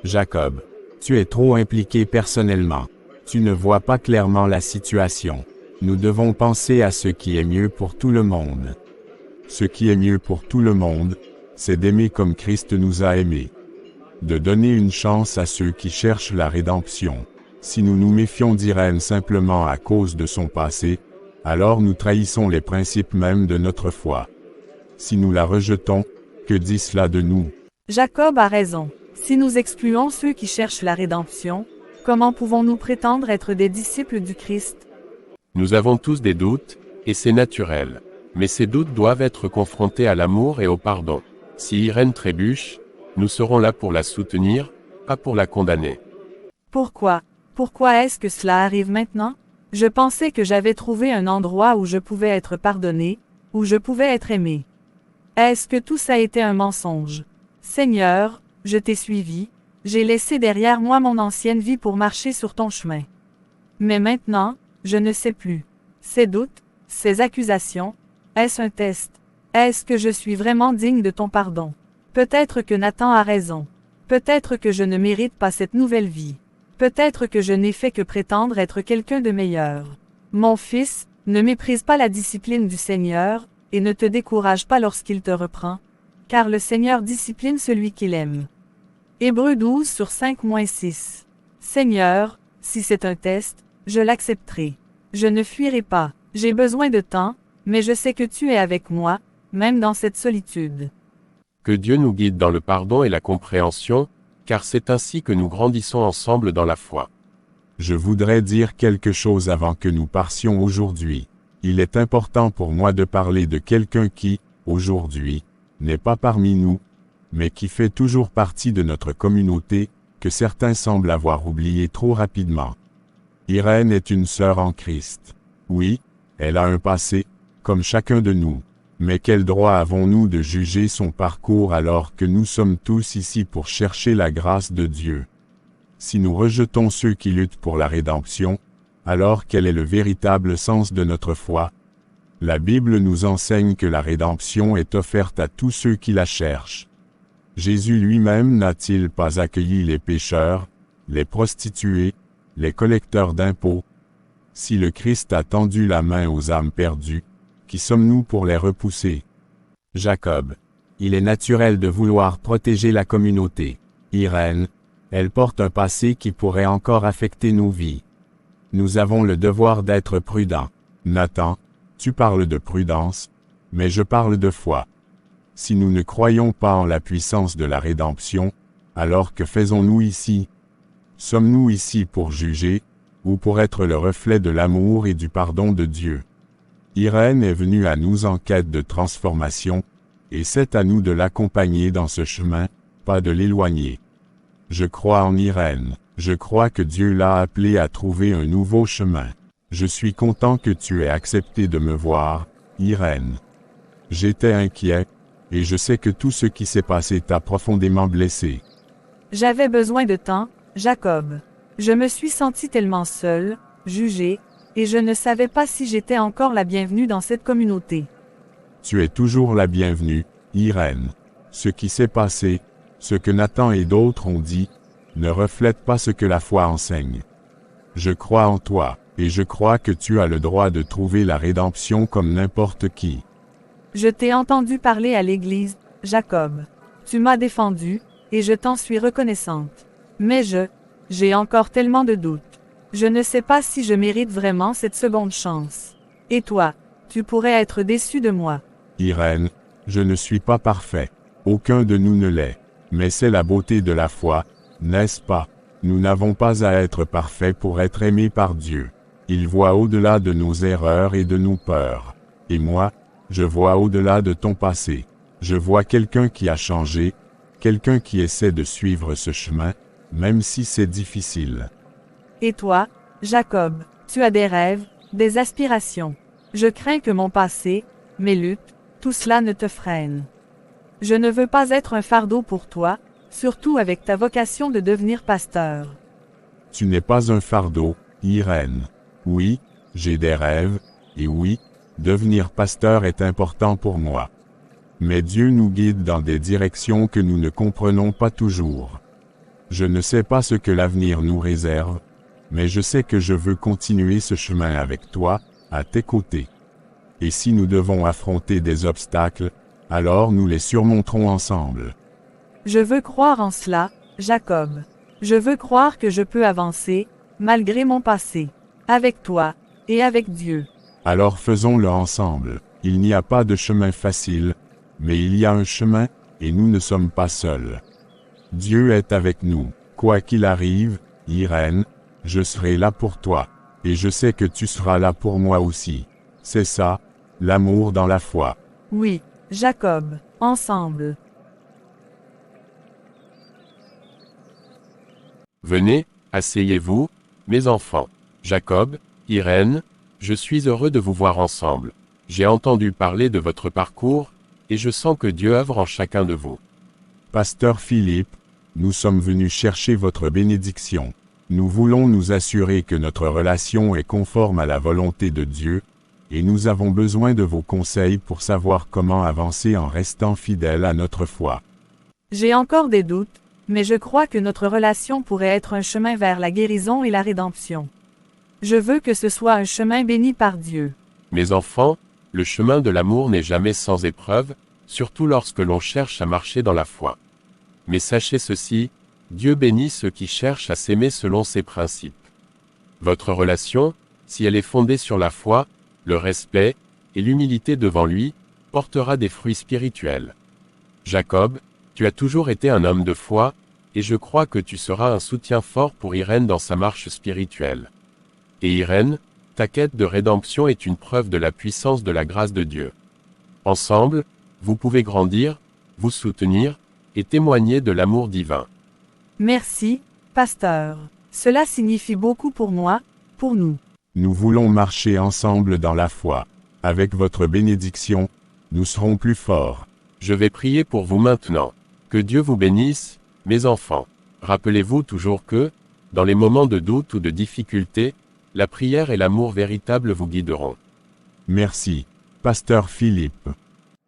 Jacob, tu es trop impliqué personnellement. Tu ne vois pas clairement la situation. Nous devons penser à ce qui est mieux pour tout le monde. Ce qui est mieux pour tout le monde, c'est d'aimer comme Christ nous a aimés. De donner une chance à ceux qui cherchent la rédemption. Si nous nous méfions d'Irène simplement à cause de son passé, alors nous trahissons les principes mêmes de notre foi. Si nous la rejetons, que dit cela de nous? Jacob a raison. Si nous excluons ceux qui cherchent la rédemption, comment pouvons-nous prétendre être des disciples du Christ? Nous avons tous des doutes, et c'est naturel. Mais ces doutes doivent être confrontés à l'amour et au pardon. Si Irène trébuche, nous serons là pour la soutenir, pas pour la condamner. Pourquoi? Pourquoi est-ce que cela arrive maintenant? Je pensais que j'avais trouvé un endroit où je pouvais être pardonné, où je pouvais être aimé. Est-ce que tout ça était un mensonge? Seigneur, je t'ai suivi, j'ai laissé derrière moi mon ancienne vie pour marcher sur ton chemin. Mais maintenant, je ne sais plus. Ces doutes, ces accusations, est-ce un test? Est-ce que je suis vraiment digne de ton pardon? Peut-être que Nathan a raison. Peut-être que je ne mérite pas cette nouvelle vie. Peut-être que je n'ai fait que prétendre être quelqu'un de meilleur. Mon fils, ne méprise pas la discipline du Seigneur, et ne te décourage pas lorsqu'il te reprend, car le Seigneur discipline celui qu'il aime. Hébreux 12 sur 5-6. Seigneur, si c'est un test, je l'accepterai. Je ne fuirai pas. J'ai besoin de temps, mais je sais que tu es avec moi, même dans cette solitude. Que Dieu nous guide dans le pardon et la compréhension, car c'est ainsi que nous grandissons ensemble dans la foi. Je voudrais dire quelque chose avant que nous partions aujourd'hui. Il est important pour moi de parler de quelqu'un qui, aujourd'hui, n'est pas parmi nous, mais qui fait toujours partie de notre communauté, que certains semblent avoir oublié trop rapidement. Irène est une sœur en Christ. Oui, elle a un passé, comme chacun de nous. Mais quel droit avons-nous de juger son parcours alors que nous sommes tous ici pour chercher la grâce de Dieu? Si nous rejetons ceux qui luttent pour la rédemption, alors quel est le véritable sens de notre foi? La Bible nous enseigne que la rédemption est offerte à tous ceux qui la cherchent. Jésus lui-même n'a-t-il pas accueilli les pécheurs, les prostituées, les collecteurs d'impôts? Si le Christ a tendu la main aux âmes perdues, qui sommes-nous pour les repousser? Jacob. Il est naturel de vouloir protéger la communauté. Irène. Elle porte un passé qui pourrait encore affecter nos vies. Nous avons le devoir d'être prudents. Nathan, tu parles de prudence, mais je parle de foi. Si nous ne croyons pas en la puissance de la rédemption, alors que faisons-nous ici? Sommes-nous ici pour juger, ou pour être le reflet de l'amour et du pardon de Dieu? Irène est venue à nous en quête de transformation, et c'est à nous de l'accompagner dans ce chemin, pas de l'éloigner. Je crois en Irène, je crois que Dieu l'a appelée à trouver un nouveau chemin. Je suis content que tu aies accepté de me voir, Irène. J'étais inquiet, et je sais que tout ce qui s'est passé t'a profondément blessé. J'avais besoin de temps, Jacob. Je me suis senti tellement seul, jugé, et je ne savais pas si j'étais encore la bienvenue dans cette communauté. Tu es toujours la bienvenue, Irène. Ce qui s'est passé, ce que Nathan et d'autres ont dit, ne reflète pas ce que la foi enseigne. Je crois en toi, et je crois que tu as le droit de trouver la rédemption comme n'importe qui. Je t'ai entendu parler à l'église, Jacob. Tu m'as défendu, et je t'en suis reconnaissante. Mais j'ai encore tellement de doutes. Je ne sais pas si je mérite vraiment cette seconde chance. Et toi, tu pourrais être déçu de moi. Irène, je ne suis pas parfait. Aucun de nous ne l'est. Mais c'est la beauté de la foi, n'est-ce pas? Nous n'avons pas à être parfaits pour être aimés par Dieu. Il voit au-delà de nos erreurs et de nos peurs. Et moi, je vois au-delà de ton passé. Je vois quelqu'un qui a changé, quelqu'un qui essaie de suivre ce chemin, même si c'est difficile. Et toi, Jacob, tu as des rêves, des aspirations. Je crains que mon passé, mes luttes, tout cela ne te freine. Je ne veux pas être un fardeau pour toi, surtout avec ta vocation de devenir pasteur. Tu n'es pas un fardeau, Irène. Oui, j'ai des rêves, et oui, devenir pasteur est important pour moi. Mais Dieu nous guide dans des directions que nous ne comprenons pas toujours. Je ne sais pas ce que l'avenir nous réserve, mais je sais que je veux continuer ce chemin avec toi, à tes côtés. Et si nous devons affronter des obstacles, alors nous les surmonterons ensemble. Je veux croire en cela, Jacob. Je veux croire que je peux avancer, malgré mon passé, avec toi, et avec Dieu. Alors faisons-le ensemble. Il n'y a pas de chemin facile, mais il y a un chemin, et nous ne sommes pas seuls. Dieu est avec nous. Quoi qu'il arrive, Irène, je serai là pour toi, et je sais que tu seras là pour moi aussi. C'est ça, l'amour dans la foi. Oui, Jacob, ensemble. Venez, asseyez-vous, mes enfants. Jacob, Irène, je suis heureux de vous voir ensemble. J'ai entendu parler de votre parcours, et je sens que Dieu œuvre en chacun de vous. Pasteur Philippe, nous sommes venus chercher votre bénédiction. Nous voulons nous assurer que notre relation est conforme à la volonté de Dieu, et nous avons besoin de vos conseils pour savoir comment avancer en restant fidèles à notre foi. J'ai encore des doutes, mais je crois que notre relation pourrait être un chemin vers la guérison et la rédemption. Je veux que ce soit un chemin béni par Dieu. Mes enfants, le chemin de l'amour n'est jamais sans épreuve, surtout lorsque l'on cherche à marcher dans la foi. Mais sachez ceci, Dieu bénit ceux qui cherchent à s'aimer selon ses principes. Votre relation, si elle est fondée sur la foi, le respect et l'humilité devant lui, portera des fruits spirituels. Jacob, tu as toujours été un homme de foi, et je crois que tu seras un soutien fort pour Irène dans sa marche spirituelle. Et Irène, ta quête de rédemption est une preuve de la puissance de la grâce de Dieu. Ensemble, vous pouvez grandir, vous soutenir, et témoigner de l'amour divin. Merci, pasteur. Cela signifie beaucoup pour moi, pour nous. Nous voulons marcher ensemble dans la foi. Avec votre bénédiction, nous serons plus forts. Je vais prier pour vous maintenant. Que Dieu vous bénisse, mes enfants. Rappelez-vous toujours que, dans les moments de doute ou de difficulté, la prière et l'amour véritable vous guideront. Merci, pasteur Philippe.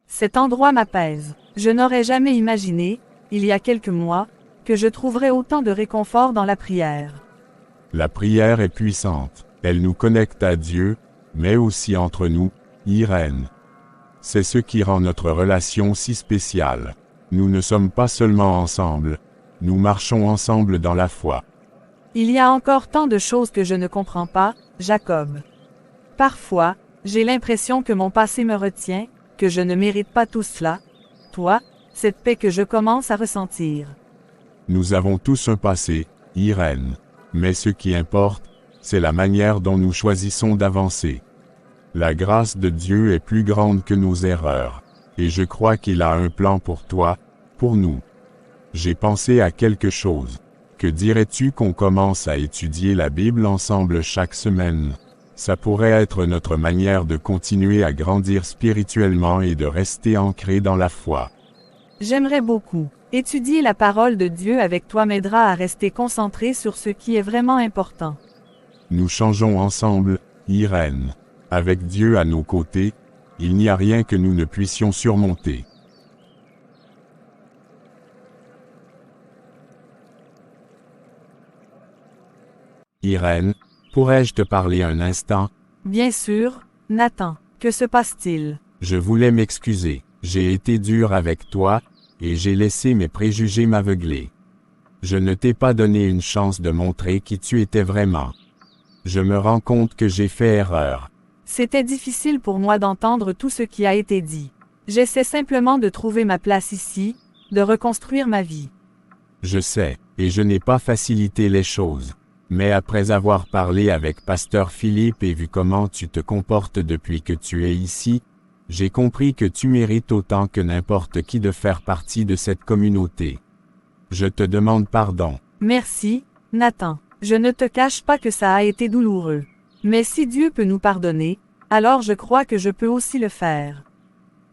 Cet endroit m'apaise. Je n'aurais jamais imaginé, il y a quelques mois, que je trouverais autant de réconfort dans la prière. La prière est puissante. Elle nous connecte à Dieu, mais aussi entre nous, Irène. C'est ce qui rend notre relation si spéciale. Nous ne sommes pas seulement ensemble, nous marchons ensemble dans la foi. Il y a encore tant de choses que je ne comprends pas, Jacob. Parfois, j'ai l'impression que mon passé me retient, que je ne mérite pas tout cela. Toi, cette paix que je commence à ressentir. Nous avons tous un passé, Irène. Mais ce qui importe, c'est la manière dont nous choisissons d'avancer. La grâce de Dieu est plus grande que nos erreurs, et je crois qu'il a un plan pour toi, pour nous. J'ai pensé à quelque chose. Que dirais-tu qu'on commence à étudier la Bible ensemble chaque semaine? Ça pourrait être notre manière de continuer à grandir spirituellement et de rester ancré dans la foi. J'aimerais beaucoup. Étudier la parole de Dieu avec toi m'aidera à rester concentré sur ce qui est vraiment important. Nous changeons ensemble, Irène. Avec Dieu à nos côtés, il n'y a rien que nous ne puissions surmonter. Irène, pourrais-je te parler un instant? Bien sûr, Nathan. Que se passe-t-il? Je voulais m'excuser. J'ai été dur avec toi, et j'ai laissé mes préjugés m'aveugler. Je ne t'ai pas donné une chance de montrer qui tu étais vraiment. Je me rends compte que j'ai fait erreur. C'était difficile pour moi d'entendre tout ce qui a été dit. J'essaie simplement de trouver ma place ici, de reconstruire ma vie. Je sais, et je n'ai pas facilité les choses. Mais après avoir parlé avec pasteur Philippe et vu comment tu te comportes depuis que tu es ici, j'ai compris que tu mérites autant que n'importe qui de faire partie de cette communauté. Je te demande pardon. Merci, Nathan. Je ne te cache pas que ça a été douloureux. Mais si Dieu peut nous pardonner, alors je crois que je peux aussi le faire.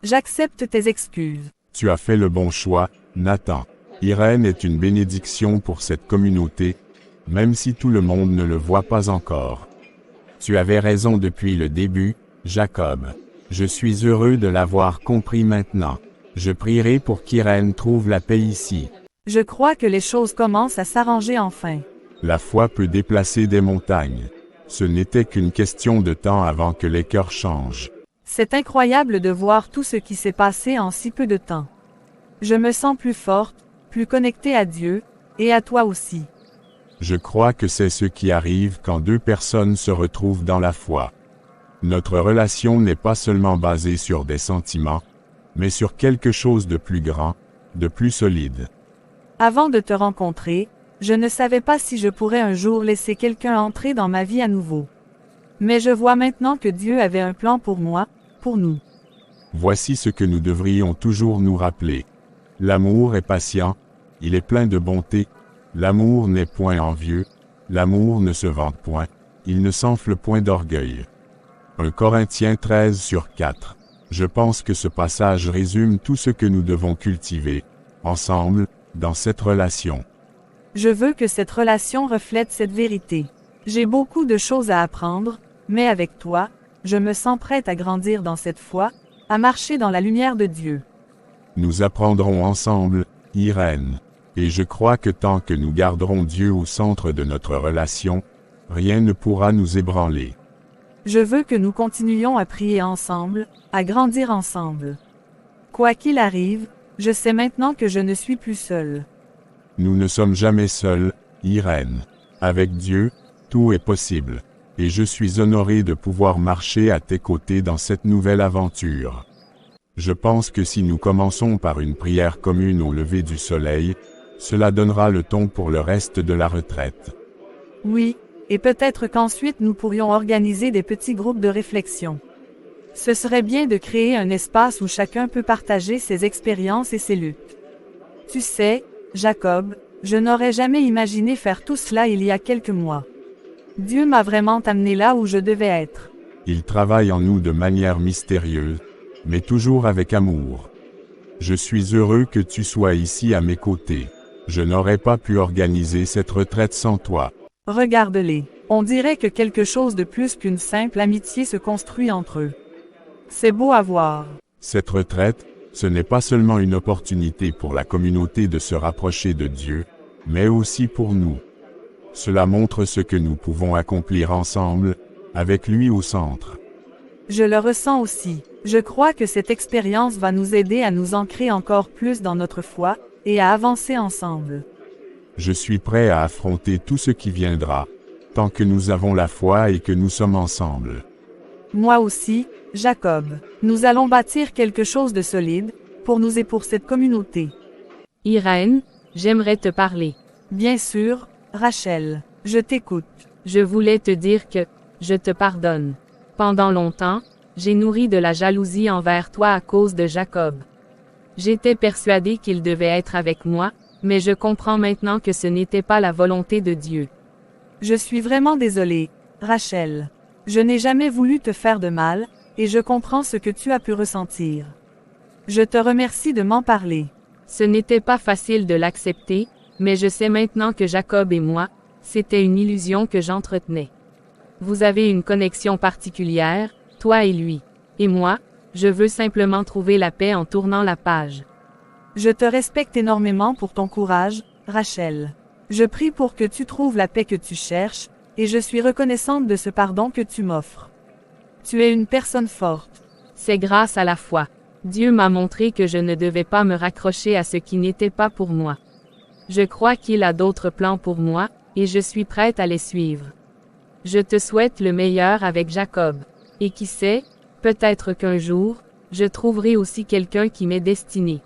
J'accepte tes excuses. Tu as fait le bon choix, Nathan. Irène est une bénédiction pour cette communauté, même si tout le monde ne le voit pas encore. Tu avais raison depuis le début, Jacob. Je suis heureux de l'avoir compris maintenant. Je prierai pour qu'Irène trouve la paix ici. Je crois que les choses commencent à s'arranger enfin. La foi peut déplacer des montagnes. Ce n'était qu'une question de temps avant que les cœurs changent. C'est incroyable de voir tout ce qui s'est passé en si peu de temps. Je me sens plus forte, plus connectée à Dieu, et à toi aussi. Je crois que c'est ce qui arrive quand deux personnes se retrouvent dans la foi. Notre relation n'est pas seulement basée sur des sentiments, mais sur quelque chose de plus grand, de plus solide. Avant de te rencontrer, je ne savais pas si je pourrais un jour laisser quelqu'un entrer dans ma vie à nouveau. Mais je vois maintenant que Dieu avait un plan pour moi, pour nous. Voici ce que nous devrions toujours nous rappeler. L'amour est patient, il est plein de bonté, L'amour n'est point envieux, l'amour ne se vante point, il ne s'enfle point d'orgueil. 1 Corinthiens 13/4. Je pense que ce passage résume tout ce que nous devons cultiver, ensemble, dans cette relation. Je veux que cette relation reflète cette vérité. J'ai beaucoup de choses à apprendre, mais avec toi, je me sens prête à grandir dans cette foi, à marcher dans la lumière de Dieu. Nous apprendrons ensemble, Irène. Et je crois que tant que nous garderons Dieu au centre de notre relation, rien ne pourra nous ébranler. Je veux que nous continuions à prier ensemble, à grandir ensemble. Quoi qu'il arrive, je sais maintenant que je ne suis plus seule. Nous ne sommes jamais seuls, Irène. Avec Dieu, tout est possible. Et je suis honoré de pouvoir marcher à tes côtés dans cette nouvelle aventure. Je pense que si nous commençons par une prière commune au lever du soleil, cela donnera le ton pour le reste de la retraite. Oui, et peut-être qu'ensuite nous pourrions organiser des petits groupes de réflexion. Ce serait bien de créer un espace où chacun peut partager ses expériences et ses luttes. Tu sais, Jacob, je n'aurais jamais imaginé faire tout cela il y a quelques mois. Dieu m'a vraiment amené là où je devais être. Il travaille en nous de manière mystérieuse, mais toujours avec amour. Je suis heureux que tu sois ici à mes côtés. Je n'aurais pas pu organiser cette retraite sans toi. Regarde-les. On dirait que quelque chose de plus qu'une simple amitié se construit entre eux. C'est beau à voir. Cette retraite, ce n'est pas seulement une opportunité pour la communauté de se rapprocher de Dieu, mais aussi pour nous. Cela montre ce que nous pouvons accomplir ensemble, avec lui au centre. Je le ressens aussi. Je crois que cette expérience va nous aider à nous ancrer encore plus dans notre foi, et à avancer ensemble. Je suis prêt à affronter tout ce qui viendra, tant que nous avons la foi et que nous sommes ensemble. Moi aussi, Jacob. Nous allons bâtir quelque chose de solide, pour nous et pour cette communauté. Irène, j'aimerais te parler. Bien sûr, Rachel, je t'écoute. Je voulais te dire que, je te pardonne. Pendant longtemps, j'ai nourri de la jalousie envers toi à cause de Jacob. J'étais persuadée qu'il devait être avec moi, mais je comprends maintenant que ce n'était pas la volonté de Dieu. Je suis vraiment désolée, Rachel. Je n'ai jamais voulu te faire de mal, et je comprends ce que tu as pu ressentir. Je te remercie de m'en parler. Ce n'était pas facile de l'accepter, mais je sais maintenant que Jacob et moi, c'était une illusion que j'entretenais. Vous avez une connexion particulière, toi et lui. Et moi, je veux simplement trouver la paix en tournant la page. Je te respecte énormément pour ton courage, Rachel. Je prie pour que tu trouves la paix que tu cherches, et je suis reconnaissante de ce pardon que tu m'offres. Tu es une personne forte. C'est grâce à la foi. Dieu m'a montré que je ne devais pas me raccrocher à ce qui n'était pas pour moi. Je crois qu'il a d'autres plans pour moi, et je suis prête à les suivre. Je te souhaite le meilleur avec Jacob. Et qui sait, peut-être qu'un jour, je trouverai aussi quelqu'un qui m'est destiné.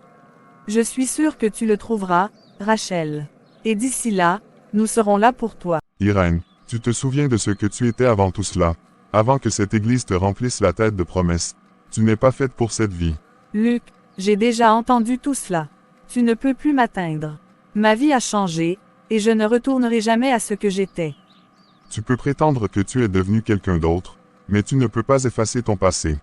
Je suis sûre que tu le trouveras, Rachel. Et d'ici là, nous serons là pour toi. Irène, tu te souviens de ce que tu étais avant tout cela, avant que cette église te remplisse la tête de promesses. Tu n'es pas faite pour cette vie. Luc, j'ai déjà entendu tout cela. Tu ne peux plus m'atteindre. Ma vie a changé, et je ne retournerai jamais à ce que j'étais. Tu peux prétendre que tu es devenu quelqu'un d'autre, mais tu ne peux pas effacer ton passé.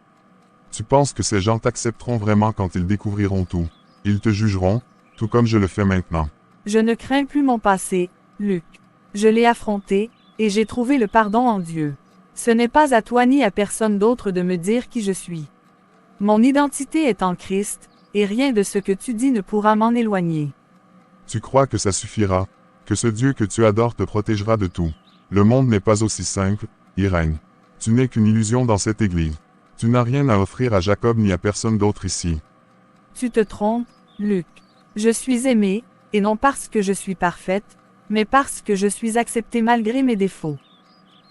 Tu penses que ces gens t'accepteront vraiment quand ils découvriront tout. Ils te jugeront, tout comme je le fais maintenant. Je ne crains plus mon passé, Luc. Je l'ai affronté, et j'ai trouvé le pardon en Dieu. Ce n'est pas à toi ni à personne d'autre de me dire qui je suis. Mon identité est en Christ, et rien de ce que tu dis ne pourra m'en éloigner. Tu crois que ça suffira, que ce Dieu que tu adores te protégera de tout. Le monde n'est pas aussi simple, Irène. Tu n'es qu'une illusion dans cette église. Tu n'as rien à offrir à Jacob ni à personne d'autre ici. Tu te trompes, Luc. Je suis aimée, et non parce que je suis parfaite, mais parce que je suis acceptée malgré mes défauts.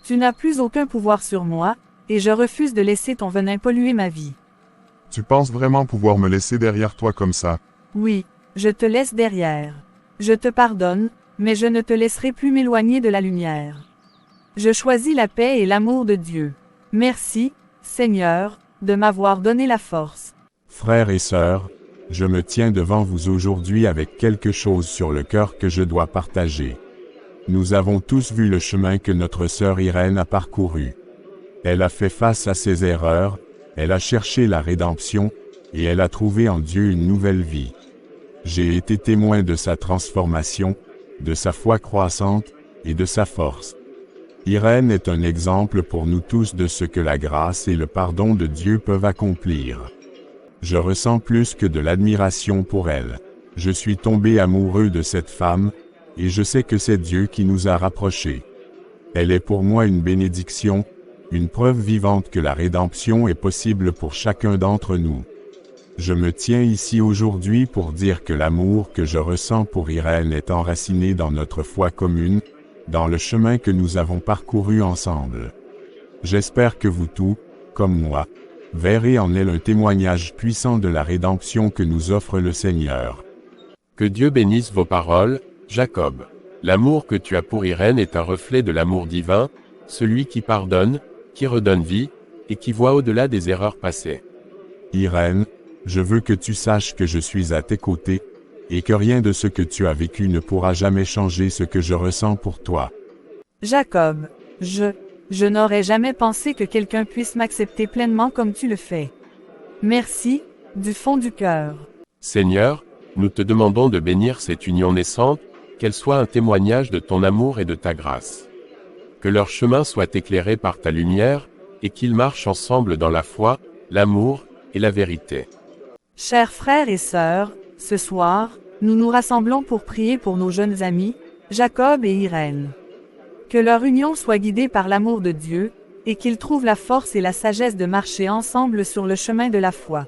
Tu n'as plus aucun pouvoir sur moi, et je refuse de laisser ton venin polluer ma vie. Tu penses vraiment pouvoir me laisser derrière toi comme ça? Oui, je te laisse derrière. Je te pardonne, mais je ne te laisserai plus m'éloigner de la lumière. Je choisis la paix et l'amour de Dieu. Merci, Seigneur, de m'avoir donné la force. Frères et sœurs, Je me tiens devant vous aujourd'hui avec quelque chose sur le cœur que je dois partager. Nous avons tous vu le chemin que notre sœur Irène a parcouru. Elle a fait face à ses erreurs, elle a cherché la rédemption, et elle a trouvé en Dieu une nouvelle vie. J'ai été témoin de sa transformation, de sa foi croissante, et de sa force. Irène est un exemple pour nous tous de ce que la grâce et le pardon de Dieu peuvent accomplir. Je ressens plus que de l'admiration pour elle. Je suis tombé amoureux de cette femme, et je sais que c'est Dieu qui nous a rapprochés. Elle est pour moi une bénédiction, une preuve vivante que la rédemption est possible pour chacun d'entre nous. Je me tiens ici aujourd'hui pour dire que l'amour que je ressens pour Irène est enraciné dans notre foi commune, dans le chemin que nous avons parcouru ensemble. J'espère que vous tous, comme moi, verrez en elle un témoignage puissant de la rédemption que nous offre le Seigneur. Que Dieu bénisse vos paroles, Jacob. L'amour que tu as pour Irène est un reflet de l'amour divin, celui qui pardonne, qui redonne vie, et qui voit au-delà des erreurs passées. Irène, je veux que tu saches que je suis à tes côtés, et que rien de ce que tu as vécu ne pourra jamais changer ce que je ressens pour toi. Jacob, je n'aurais jamais pensé que quelqu'un puisse m'accepter pleinement comme tu le fais. Merci, du fond du cœur. Seigneur, nous te demandons de bénir cette union naissante, qu'elle soit un témoignage de ton amour et de ta grâce. Que leur chemin soit éclairé par ta lumière, et qu'ils marchent ensemble dans la foi, l'amour et la vérité. Chers frères et sœurs, ce soir, nous nous rassemblons pour prier pour nos jeunes amis, Jacob et Irène. Que leur union soit guidée par l'amour de Dieu, et qu'ils trouvent la force et la sagesse de marcher ensemble sur le chemin de la foi.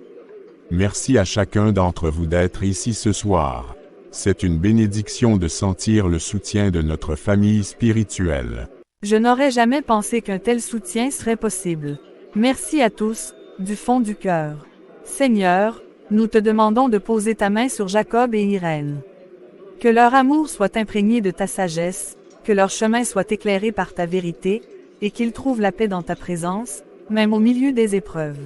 Merci à chacun d'entre vous d'être ici ce soir. C'est une bénédiction de sentir le soutien de notre famille spirituelle. Je n'aurais jamais pensé qu'un tel soutien serait possible. Merci à tous, du fond du cœur. Seigneur, nous te demandons de poser ta main sur Jacob et Irène. Que leur amour soit imprégné de ta sagesse, que leur chemin soit éclairé par ta vérité, et qu'ils trouvent la paix dans ta présence, même au milieu des épreuves.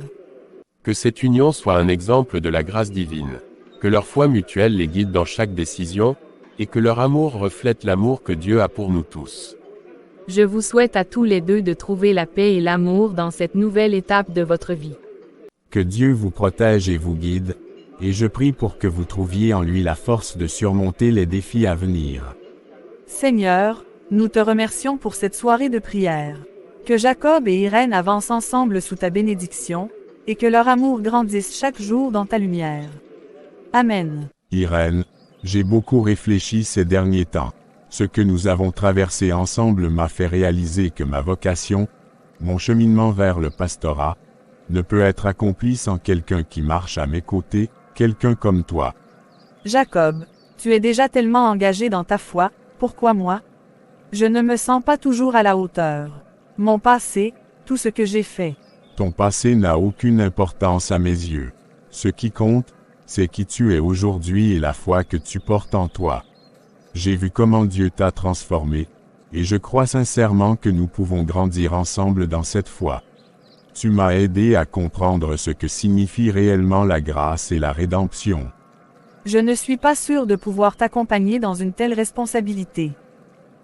Que cette union soit un exemple de la grâce divine. Que leur foi mutuelle les guide dans chaque décision, et que leur amour reflète l'amour que Dieu a pour nous tous. Je vous souhaite à tous les deux de trouver la paix et l'amour dans cette nouvelle étape de votre vie. Que Dieu vous protège et vous guide, et je prie pour que vous trouviez en lui la force de surmonter les défis à venir. Seigneur, nous te remercions pour cette soirée de prière. Que Jacob et Irène avancent ensemble sous ta bénédiction, et que leur amour grandisse chaque jour dans ta lumière. Amen. Irène, j'ai beaucoup réfléchi ces derniers temps. Ce que nous avons traversé ensemble m'a fait réaliser que ma vocation, mon cheminement vers le pastorat, ne peut être accompli sans quelqu'un qui marche à mes côtés, quelqu'un comme toi. Jacob, tu es déjà tellement engagé dans ta foi, pourquoi moi? Je ne me sens pas toujours à la hauteur. Mon passé, tout ce que j'ai fait. Ton passé n'a aucune importance à mes yeux. Ce qui compte, c'est qui tu es aujourd'hui et la foi que tu portes en toi. J'ai vu comment Dieu t'a transformé, et je crois sincèrement que nous pouvons grandir ensemble dans cette foi. Tu m'as aidé à comprendre ce que signifie réellement la grâce et la rédemption. Je ne suis pas sûr de pouvoir t'accompagner dans une telle responsabilité.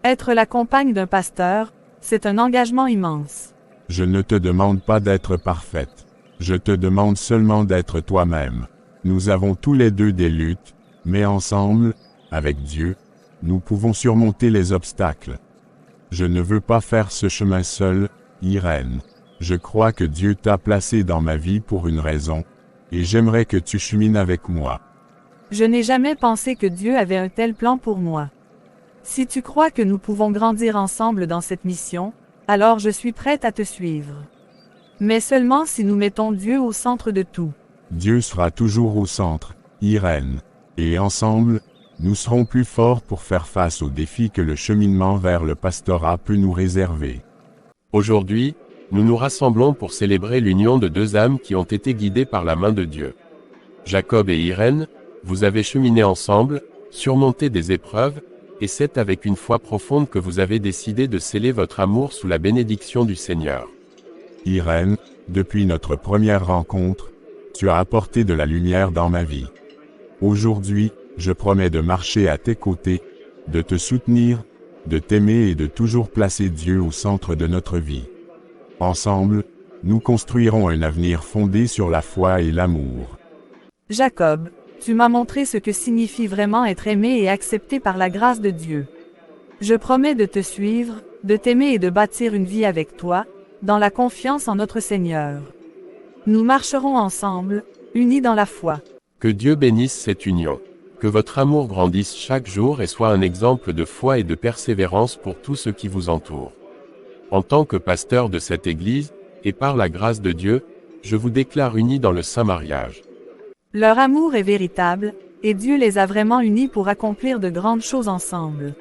Être la compagne d'un pasteur, c'est un engagement immense. Je ne te demande pas d'être parfaite. Je te demande seulement d'être toi-même. Nous avons tous les deux des luttes, mais ensemble, avec Dieu, nous pouvons surmonter les obstacles. Je ne veux pas faire ce chemin seul, Irène. Je crois que Dieu t'a placé dans ma vie pour une raison, et j'aimerais que tu chemines avec moi. Je n'ai jamais pensé que Dieu avait un tel plan pour moi. Si tu crois que nous pouvons grandir ensemble dans cette mission, alors je suis prête à te suivre. Mais seulement si nous mettons Dieu au centre de tout. Dieu sera toujours au centre, Irène. Et ensemble, nous serons plus forts pour faire face aux défis que le cheminement vers le pastorat peut nous réserver. Aujourd'hui, nous nous rassemblons pour célébrer l'union de deux âmes qui ont été guidées par la main de Dieu. Jacob et Irène, vous avez cheminé ensemble, surmonté des épreuves, et c'est avec une foi profonde que vous avez décidé de sceller votre amour sous la bénédiction du Seigneur. Irène, depuis notre première rencontre, tu as apporté de la lumière dans ma vie. Aujourd'hui, je promets de marcher à tes côtés, de te soutenir, de t'aimer et de toujours placer Dieu au centre de notre vie. Ensemble, nous construirons un avenir fondé sur la foi et l'amour. Jacob, tu m'as montré ce que signifie vraiment être aimé et accepté par la grâce de Dieu. Je promets de te suivre, de t'aimer et de bâtir une vie avec toi, dans la confiance en notre Seigneur. Nous marcherons ensemble, unis dans la foi. Que Dieu bénisse cette union. Que votre amour grandisse chaque jour et soit un exemple de foi et de persévérance pour tous ceux qui vous entourent. En tant que pasteur de cette Église, et par la grâce de Dieu, je vous déclare unis dans le saint mariage. Leur amour est véritable, et Dieu les a vraiment unis pour accomplir de grandes choses ensemble.